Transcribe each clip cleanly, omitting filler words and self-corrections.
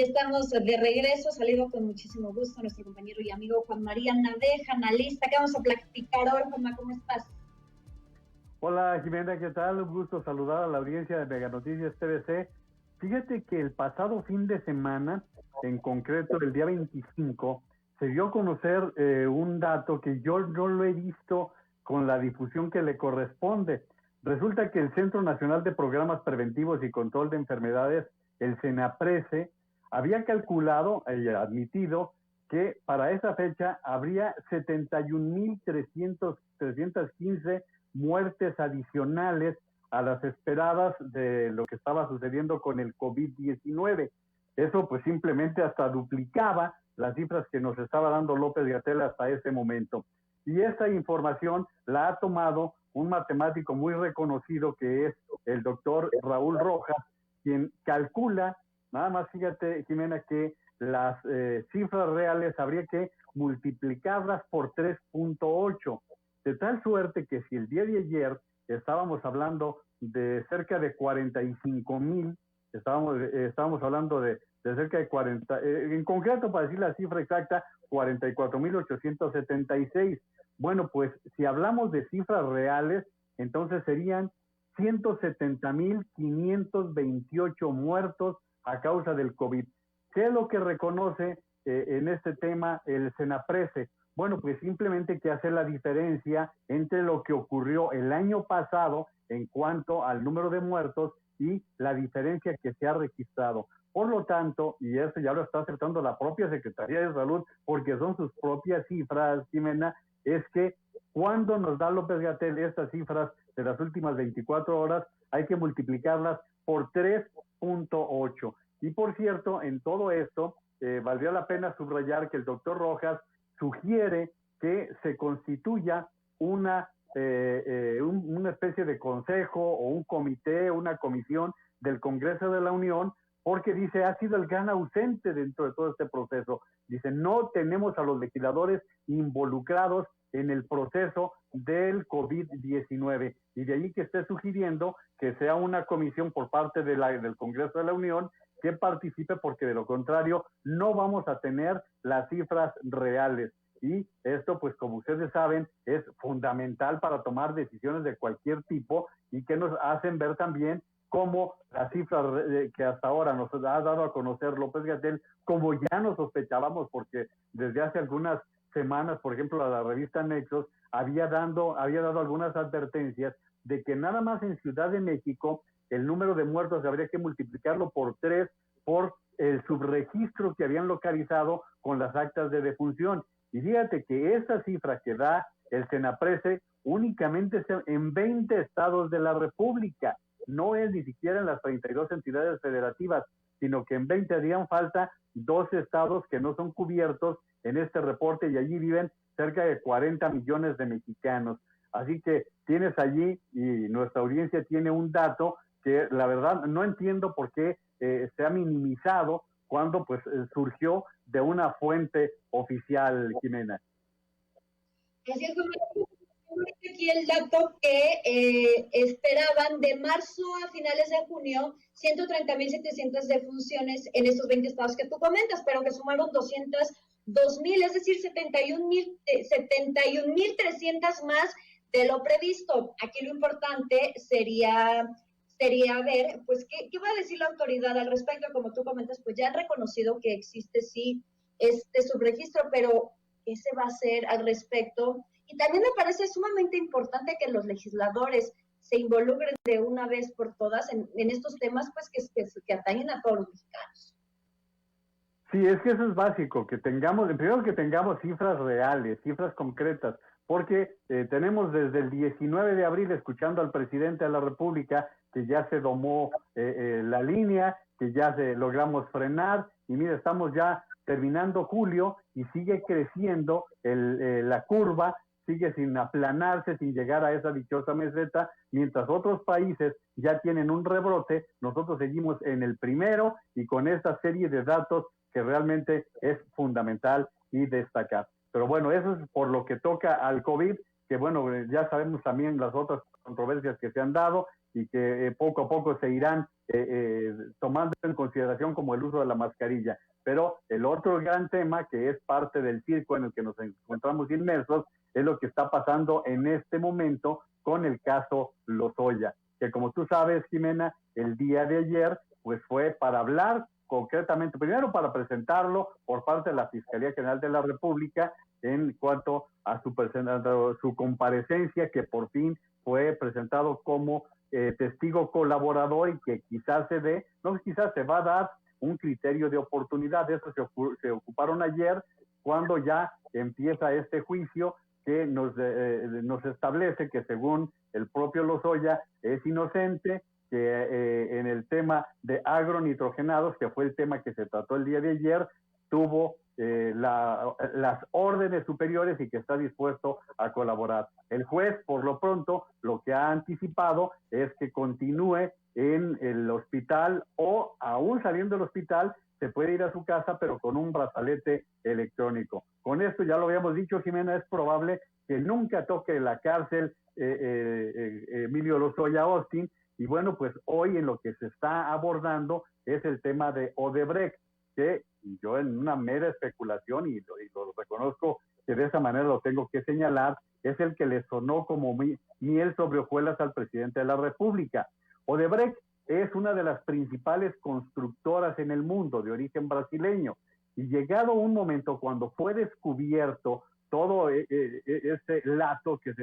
Ya estamos de regreso, saludo con muchísimo gusto a nuestro compañero y amigo Juan María Nadeja, analista. ¿Qué vamos a platicar hoy, Juanma? ¿Cómo estás? Hola Jimena, ¿qué tal? Un gusto saludar a la audiencia de Mega Noticias TVC. Fíjate que el pasado fin de semana, en concreto el día 25, se dio a conocer un dato que yo no lo he visto con la difusión que le corresponde. Resulta que el Centro Nacional de Programas Preventivos y Control de Enfermedades, el CENAPRESE, había calculado y admitido que para esa fecha habría 71,315 muertes adicionales a las esperadas de lo que estaba sucediendo con el COVID-19. Eso pues simplemente hasta duplicaba las cifras que nos estaba dando López-Gatell hasta ese momento. Y esta información la ha tomado un matemático muy reconocido que es el doctor Raúl Rojas, quien calcula, nada más fíjate Jimena, que las cifras reales habría que multiplicarlas por 3.8, de tal suerte que si el día de ayer estábamos hablando de cerca de 45,000, estábamos hablando de cerca de 40, en concreto para decir la cifra exacta, 44,876. Bueno, pues si hablamos de cifras reales, entonces serían 170,528 muertos a causa del COVID. ¿Qué es lo que reconoce en este tema el CENAPRESE? Bueno, pues simplemente que hace la diferencia entre lo que ocurrió el año pasado en cuanto al número de muertos y la diferencia que se ha registrado. Por lo tanto, y eso ya lo está aceptando la propia Secretaría de Salud, porque son sus propias cifras, Jimena, es que cuando nos da López-Gatell estas cifras de las últimas 24 horas, hay que multiplicarlas por 3.8. Y por cierto, en todo esto, valdría la pena subrayar que el doctor Rojas sugiere que se constituya una especie de consejo o un comité, una comisión del Congreso de la Unión, porque dice, ha sido el gran ausente dentro de todo este proceso. Dice, no tenemos a los legisladores involucrados en el proceso del COVID-19. Y de ahí que esté sugiriendo que sea una comisión por parte del Congreso de la Unión que participe, porque de lo contrario no vamos a tener las cifras reales. Y esto, pues como ustedes saben, es fundamental para tomar decisiones de cualquier tipo y que nos hacen ver también cómo las cifras que hasta ahora nos ha dado a conocer López-Gatell, como ya nos sospechábamos, porque desde hace algunas semanas, por ejemplo, la revista Nexos había dado algunas advertencias de que nada más en Ciudad de México el número de muertos habría que multiplicarlo por 3 por el subregistro que habían localizado con las actas de defunción. Y fíjate que esa cifra que da el CENAPRESE únicamente es en 20 estados de la República, no es ni siquiera en las 32 entidades federativas, sino que en 20 harían falta 12 estados que no son cubiertos en este reporte, y allí viven cerca de 40 millones de mexicanos. Así que tienes allí, y nuestra audiencia tiene un dato que la verdad no entiendo por qué se ha minimizado cuando pues surgió de una fuente oficial, Jimena. Así es, aquí el dato que esperaban de marzo a finales de junio, 130,700 defunciones en estos 20 estados que tú comentas, pero que sumaron 202,000, es decir, 71,300 más de lo previsto. Aquí lo importante sería ver, pues, ¿qué va a decir la autoridad al respecto? Como tú comentas, pues ya han reconocido que existe sí este subregistro, pero ¿qué se va a hacer al respecto? Y también me parece sumamente importante que los legisladores se involucren de una vez por todas en estos temas, pues que atañen a todos los mexicanos. Sí, es que eso es básico, primero que tengamos cifras reales, cifras concretas, porque tenemos desde el 19 de abril escuchando al presidente de la República que ya se domó la línea, que ya logramos frenar, y mira, estamos ya terminando julio y sigue creciendo la curva, sigue sin aplanarse, sin llegar a esa dichosa meseta, mientras otros países ya tienen un rebrote, nosotros seguimos en el primero y con esta serie de datos que realmente es fundamental y destacar. Pero bueno, eso es por lo que toca al COVID, que bueno, ya sabemos también las otras controversias que se han dado, y que poco a poco se irán tomando en consideración, como el uso de la mascarilla. Pero el otro gran tema, que es parte del circo en el que nos encontramos inmersos, es lo que está pasando en este momento con el caso Lozoya, que como tú sabes, Jimena, el día de ayer pues fue para hablar concretamente, primero para presentarlo por parte de la Fiscalía General de la República en cuanto a su comparecencia, que por fin fue presentado como testigo colaborador, y que quizás se va a dar un criterio de oportunidad. De eso se ocuparon ayer, cuando ya empieza este juicio que nos establece que, según el propio Lozoya, es inocente, que en el tema de agronitrogenados, que fue el tema que se trató el día de ayer, tuvo las órdenes superiores y que está dispuesto a colaborar. El juez, por lo pronto, lo que ha anticipado es que continúe en el hospital, o aún saliendo del hospital se puede ir a su casa, pero con un brazalete electrónico. Con esto, ya lo habíamos dicho, Jimena, es probable que nunca toque la cárcel Emilio Lozoya Austin. Y bueno, pues hoy en lo que se está abordando es el tema de Odebrecht, que yo, en una mera especulación, y lo reconozco que de esa manera lo tengo que señalar, es el que le sonó como miel sobre hojuelas al presidente de la República. Odebrecht es una de las principales constructoras en el mundo, de origen brasileño, y llegado un momento cuando fue descubierto todo ese lazo que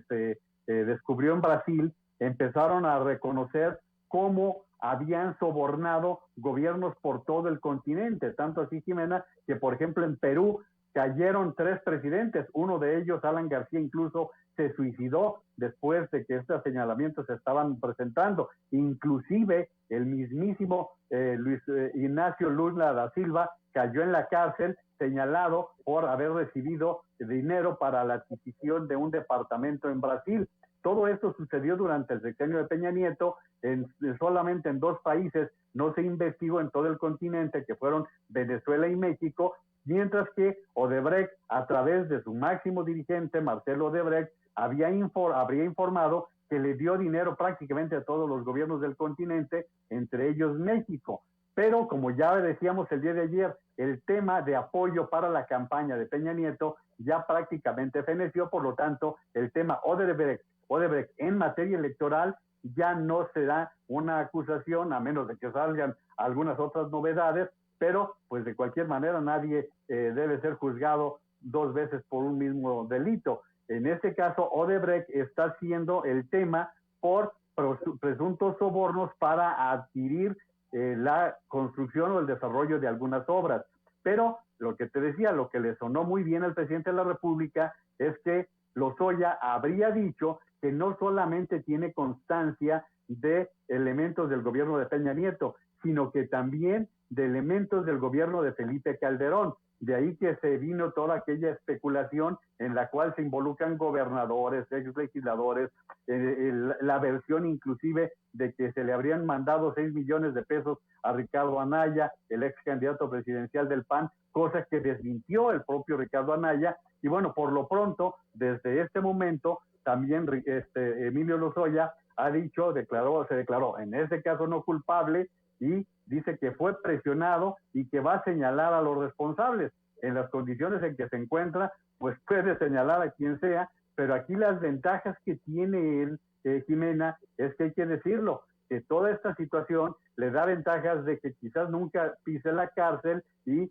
se descubrió en Brasil, empezaron a reconocer cómo habían sobornado gobiernos por todo el continente, tanto así, Jimena, que por ejemplo en Perú cayeron 3 presidentes, uno de ellos, Alan García, incluso se suicidó después de que estos señalamientos se estaban presentando. Inclusive el mismísimo Luis Ignacio Lula da Silva cayó en la cárcel, señalado por haber recibido dinero para la adquisición de un departamento en Brasil. Todo esto sucedió durante el sexenio de Peña Nieto, solamente en 2 países no se investigó en todo el continente, que fueron Venezuela y México, mientras que Odebrecht, a través de su máximo dirigente, Marcelo Odebrecht, habría informado que le dio dinero prácticamente a todos los gobiernos del continente, entre ellos México. Pero, como ya decíamos el día de ayer, el tema de apoyo para la campaña de Peña Nieto ya prácticamente feneció. Por lo tanto, el tema Odebrecht en materia electoral ya no será una acusación, a menos de que salgan algunas otras novedades, pero pues de cualquier manera nadie debe ser juzgado 2 veces por un mismo delito. En este caso, Odebrecht está siendo el tema por presuntos sobornos para adquirir la construcción o el desarrollo de algunas obras. Pero lo que te decía, lo que le sonó muy bien al presidente de la República es que Lozoya habría dicho que no solamente tiene constancia de elementos del gobierno de Peña Nieto, sino que también de elementos del gobierno de Felipe Calderón. De ahí que se vino toda aquella especulación en la cual se involucran gobernadores, exlegisladores, la versión inclusive de que se le habrían mandado 6 millones de pesos a Ricardo Anaya, el ex candidato presidencial del PAN, cosa que desmintió el propio Ricardo Anaya. Y bueno, por lo pronto, desde este momento, también Emilio Lozoya se declaró en ese caso no culpable, y dice que fue presionado y que va a señalar a los responsables. En las condiciones en que se encuentra, pues puede señalar a quien sea, pero aquí las ventajas que tiene él, Jimena, es que hay que decirlo, que toda esta situación le da ventajas de que quizás nunca pise la cárcel, y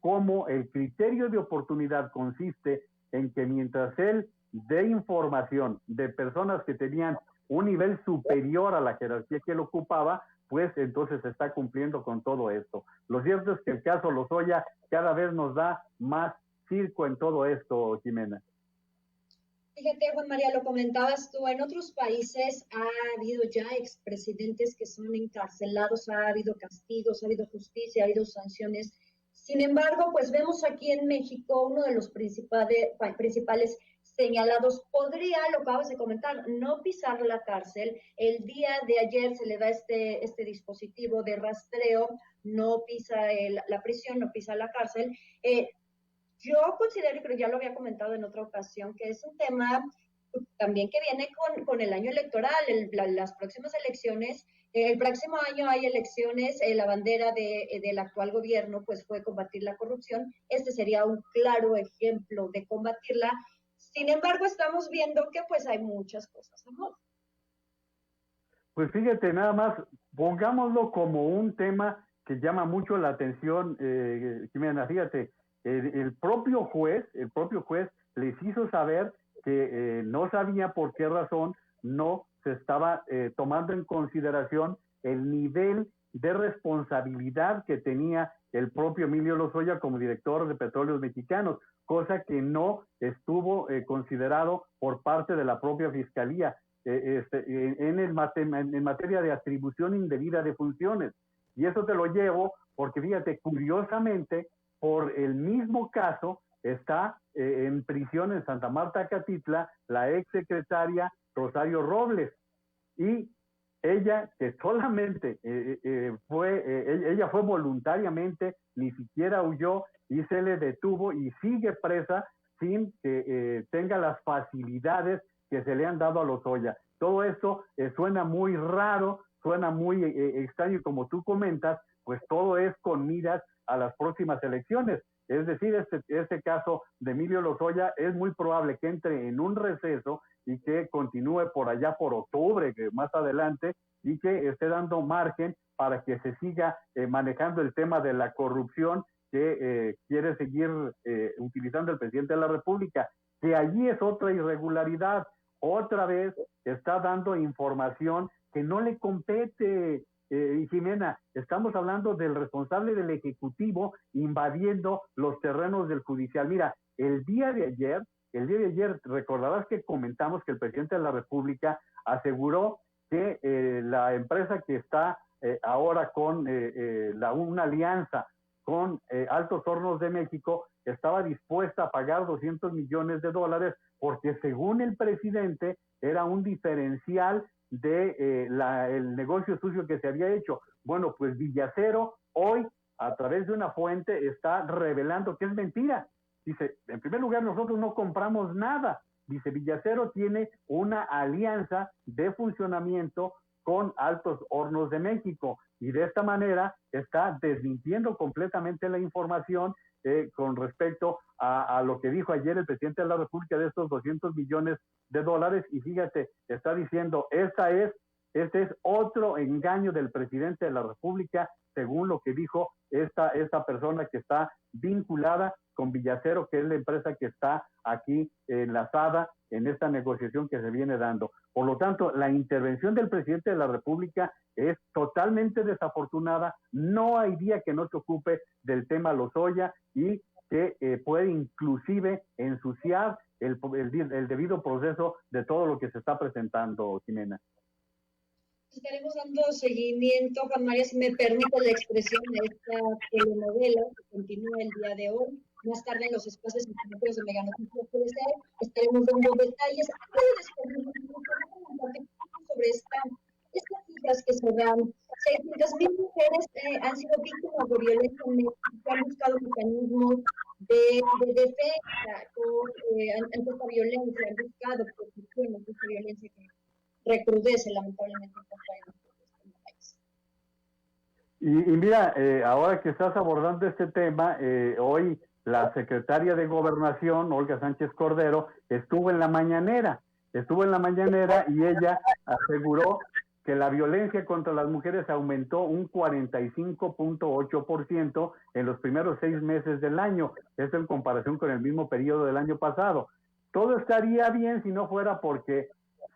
cómo el criterio de oportunidad consiste en que mientras él dé información de personas que tenían un nivel superior a la jerarquía que él ocupaba, pues entonces se está cumpliendo con todo esto. Lo cierto es que el caso Lozoya cada vez nos da más circo en todo esto, Jimena. Fíjate, Juan María, lo comentabas tú, en otros países ha habido ya expresidentes que son encarcelados, ha habido castigos, ha habido justicia, ha habido sanciones. Sin embargo, pues vemos aquí en México uno de los principales señalados podría, lo acabas de comentar, no pisar la cárcel. El día de ayer se le da este dispositivo de rastreo, no pisa la prisión, no pisa la cárcel. Yo considero, y creo ya lo había comentado en otra ocasión, que es un tema también que viene con el año electoral, las próximas elecciones. El próximo año hay elecciones, la bandera del actual gobierno pues fue combatir la corrupción. Este sería un claro ejemplo de combatirla. Sin embargo, estamos viendo que pues hay muchas cosas a modo. Pues fíjate, nada más, pongámoslo como un tema que llama mucho la atención, Jimena, fíjate, el propio juez les hizo saber que no sabía por qué razón no se estaba tomando en consideración el nivel de responsabilidad que tenía el propio Emilio Lozoya como director de Petróleos Mexicanos, cosa que no estuvo considerado por parte de la propia Fiscalía. En materia de atribución indebida de funciones. Y eso te lo llevo porque, fíjate, curiosamente, por el mismo caso, está en prisión en Santa Marta, Catitla, la ex secretaria Rosario Robles. Y ella, que solamente ella fue voluntariamente, ni siquiera huyó y se le detuvo y sigue presa sin que tenga las facilidades que se le han dado a Lozoya. Todo esto suena muy raro, suena muy extraño y como tú comentas, pues todo es con miras a las próximas elecciones. Es decir, este caso de Emilio Lozoya es muy probable que entre en un receso y que continúe por allá por octubre, que más adelante, y que esté dando margen para que se siga manejando el tema de la corrupción que quiere seguir utilizando el presidente de la República, que allí es otra irregularidad. Otra vez está dando información que no le compete, Jimena. Estamos hablando del responsable del Ejecutivo invadiendo los terrenos del Judicial. Mira, el día de ayer recordarás que comentamos que el presidente de la República aseguró que la empresa que está ahora con una alianza con Altos Hornos de México estaba dispuesta a pagar $200 millones porque según el presidente era un diferencial de el negocio sucio que se había hecho. Bueno, pues Villacero hoy a través de una fuente está revelando que es mentira. Dice, en primer lugar, nosotros no compramos nada. Dice, Villacero tiene una alianza de funcionamiento con Altos Hornos de México y de esta manera está desmintiendo completamente la información con respecto a lo que dijo ayer el presidente de la República de estos $200 millones y fíjate, está diciendo, este es otro engaño del presidente de la República, según lo que dijo esta persona que está vinculada con Villacero, que es la empresa que está aquí enlazada en esta negociación que se viene dando. Por lo tanto, la intervención del presidente de la República es totalmente desafortunada. No hay día que no se ocupe del tema Lozoya y que puede inclusive ensuciar el debido proceso de todo lo que se está presentando, Jimena. Estaremos dando seguimiento, Juan María, si me permite la expresión, de esta telenovela que continúa el día de hoy. Más tarde en los espacios informativos de Meganoticias estaremos dando detalles. Sobre estas cifras que se dan. 600,000 mujeres han sido víctimas de violencia en México, han buscado mecanismos de defensa ante esta violencia, han buscado protección ante esta violencia que recrudece lamentablemente en nuestro país. Y mira, ahora que estás abordando este tema, hoy la secretaria de Gobernación, Olga Sánchez Cordero, estuvo en la mañanera y ella aseguró que la violencia contra las mujeres aumentó un 45.8% en los primeros 6 meses del año, esto en comparación con el mismo periodo del año pasado. Todo estaría bien si no fuera porque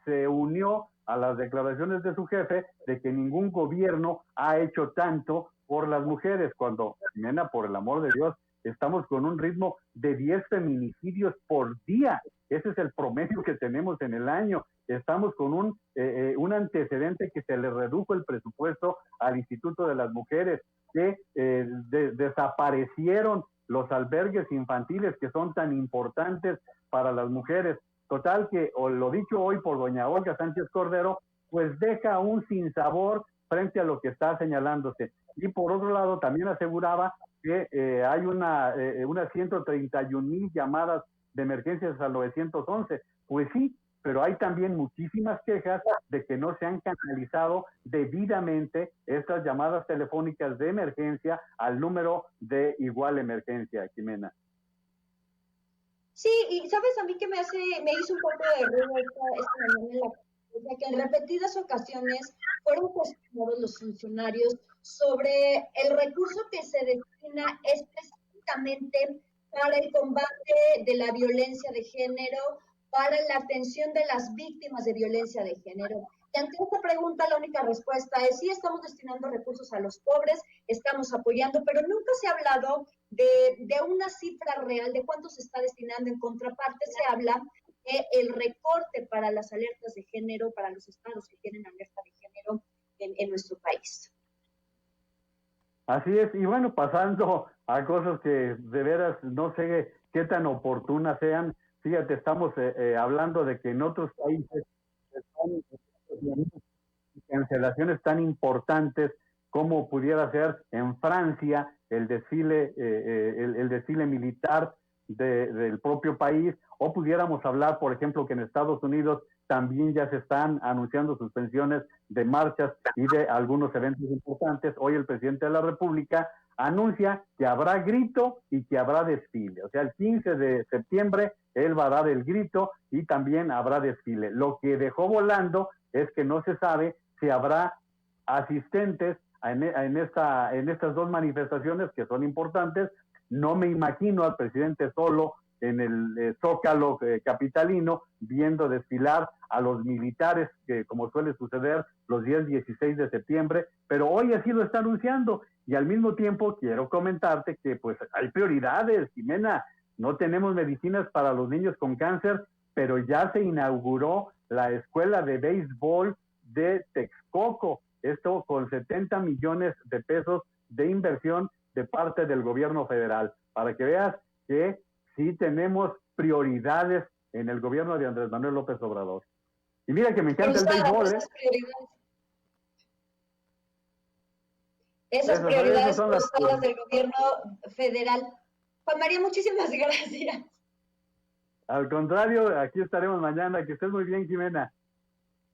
se unió a las declaraciones de su jefe de que ningún gobierno ha hecho tanto por las mujeres, cuando, nena, por el amor de Dios, estamos con un ritmo de 10 feminicidios por día. Ese es el promedio que tenemos en el año. Estamos con un antecedente que se le redujo el presupuesto al Instituto de las Mujeres, que desaparecieron los albergues infantiles que son tan importantes para las mujeres. Total que, o lo dicho hoy por doña Olga Sánchez Cordero, pues deja un sinsabor frente a lo que está señalándose. Y por otro lado, también aseguraba que hay unas 131,000 llamadas de emergencias al 911. Pues sí, pero hay también muchísimas quejas de que no se han canalizado debidamente estas llamadas telefónicas de emergencia al número de igual emergencia, Jimena. Sí, y sabes a mí que me hizo un poco de ruido esta mañana en la que en repetidas ocasiones fueron cuestionados los funcionarios sobre el recurso que se destina específicamente para el combate de la violencia de género, para la atención de las víctimas de violencia de género. Y ante esta pregunta la única respuesta es sí, estamos destinando recursos a los pobres, estamos apoyando, pero nunca se ha hablado de una cifra real de cuánto se está destinando. En contraparte se habla del recorte para las alertas de género, para los estados que tienen alerta de género en nuestro país. Así es, y bueno, pasando a cosas que de veras no sé qué tan oportunas sean, fíjate, estamos hablando de que en otros países están cancelaciones tan importantes como pudiera ser en Francia el desfile militar del propio país, o pudiéramos hablar, por ejemplo, que en Estados Unidos también ya se están anunciando suspensiones de marchas y de algunos eventos importantes. Hoy el presidente de la República anuncia que habrá grito y que habrá desfile. O sea, el 15 de septiembre él va a dar el grito y también habrá desfile. Lo que dejó volando es que no se sabe si habrá asistentes en estas dos manifestaciones que son importantes. No me imagino al presidente solo en el Zócalo capitalino viendo desfilar a los militares, que como suele suceder los días 16 de septiembre, pero hoy así lo está anunciando. Y al mismo tiempo quiero comentarte que pues hay prioridades, Jimena. No tenemos medicinas para los niños con cáncer, pero ya se inauguró la escuela de béisbol de Texcoco, esto con 70 millones de pesos de inversión de parte del gobierno federal, para que veas que sí tenemos prioridades en el gobierno de Andrés Manuel López Obrador. Y mira que me encanta el béisbol, Esas prioridades son las del gobierno federal. Juan María, muchísimas gracias. Al contrario, aquí estaremos mañana. Que estés muy bien, Jimena.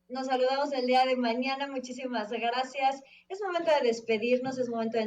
Nos saludamos el día de mañana. Muchísimas gracias. Es momento de despedirnos, es momento de